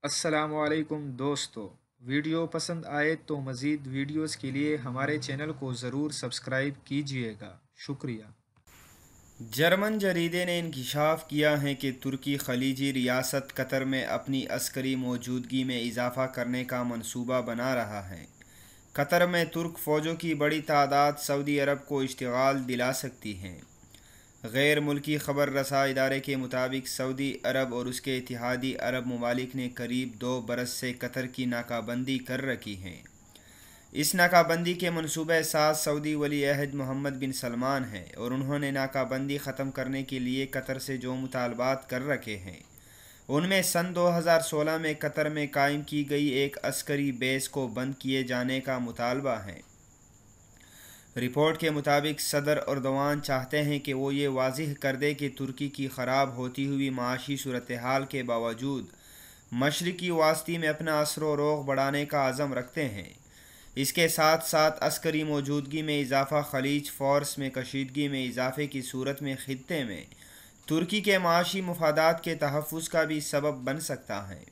السلام علیکم دوستو، ویڈیو پسند آئے تو مزید ویڈیوز کے لیے ہمارے چینل کو ضرور سبسکرائب کیجیے گا، شکریہ۔ جرمن جریدے نے انکشاف کیا ہے کہ ترکی خلیجی ریاست قطر میں اپنی عسکری موجودگی میں اضافہ کرنے کا منصوبہ بنا رہا ہے۔ قطر میں ترک فوجوں کی بڑی تعداد سعودی عرب کو اشتغال دلا سکتی ہے۔ غیر ملکی خبر رساں ادارے کے مطابق سعودی عرب اور اس کے اتحادی عرب ممالک نے قریب 2 برس سے قطر کی ناکہ بندی کر رکھی ہے۔ اس ناکہ بندی کے منصوبہ ساز سعودی ولی عہد محمد بن سلمان ہیں اور انہوں نے ناکہ بندی ختم کرنے کے لیے قطر سے جو مطالبات کر رکھے ہیں ان میں سن 2016 میں قطر میں قائم کی گئی ایک عسکری بیس کو بند کیے جانے کا مطالبہ ہے۔ رپورٹ کے مطابق صدر اردوان چاہتے ہیں کہ وہ یہ واضح کر دے کہ ترکی کی خراب ہوتی ہوئی معاشی صورتحال کے باوجود مشرقی وسطی میں اپنا اثر و رسوخ بڑھانے کا عزم رکھتے ہیں۔ اس کے ساتھ ساتھ عسکری موجودگی میں اضافہ خلیج فورس میں کشیدگی میں اضافے کی صورت میں خطے میں ترکی کے معاشی مفادات کے تحفظ کا بھی سبب بن سکتا ہے۔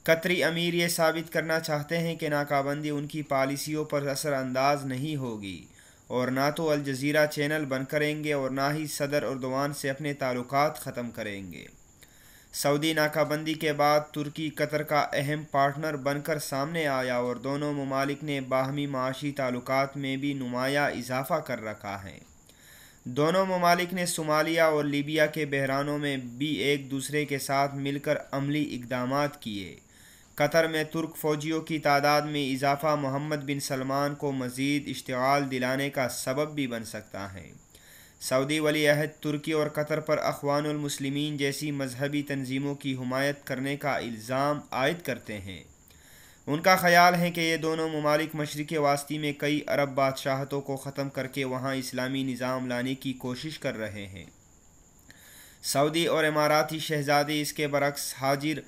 قطری امیر یہ ثابت کرنا چاہتے ہیں کہ ناکہ بندی ان کی پالیسیوں پر اثر انداز نہیں ہوگی اور نہ تو الجزیرہ چینل بند کریں گے اور نہ ہی صدر اردوان سے اپنے تعلقات ختم کریں گے۔ سعودی ناکہ بندی کے بعد ترکی قطر کا اہم پارٹنر بن کر سامنے آیا اور دونوں ممالک نے باہمی معاشی تعلقات میں بھی نمایاں اضافہ کر رکھا ہے۔ دونوں ممالک نے صومالیہ اور لیبیا کے بحرانوں میں بھی ایک دوسرے کے ساتھ مل کر عملی اقدامات کیے۔ قطر میں ترک فوجیوں کی تعداد میں اضافہ محمد بن سلمان کو مزید اشتعال دلانے کا سبب بھی بن سکتا ہے۔ سعودی ولی عہد ترکی اور قطر پر اخوان المسلمین جیسی مذہبی تنظیموں کی حمایت کرنے کا الزام عائد کرتے ہیں۔ ان کا خیال ہے کہ یہ دونوں ممالک مشرق وسطی میں کئی عرب بادشاہتوں کو ختم کر کے وہاں اسلامی نظام لانے کی کوشش کر رہے ہیں۔ سعودی اور اماراتی شہزادے اس کے برعکس حاجر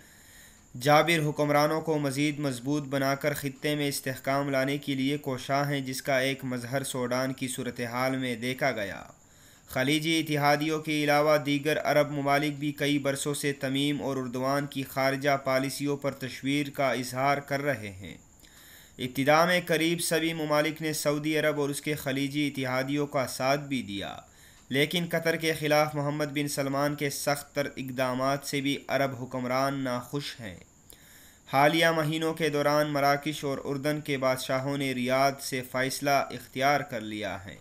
جابر حکمرانوں کو مزید مضبوط بنا کر خطے میں استحکام لانے کے لیے کوشاں ہیں، جس کا ایک مظہر سوڈان کی صورتحال میں دیکھا گیا۔ خلیجی اتحادیوں کے علاوہ دیگر عرب ممالک بھی کئی برسوں سے تمیم اور اردوان کی خارجہ پالیسیوں پر تشویر کا اظہار کر رہے ہیں۔ ابتدا میں قریب سبھی ممالک نے سعودی عرب اور اس کے خلیجی اتحادیوں کا ساتھ بھی دیا، لیکن قطر کے خلاف محمد بن سلمان کے سخت تر اقدامات سے بھی عرب حکمران ناخوش ہیں۔ حالیہ مہینوں کے دوران مراکش اور اردن کے بادشاہوں نے ریاض سے فاصلہ اختیار کر لیا ہے۔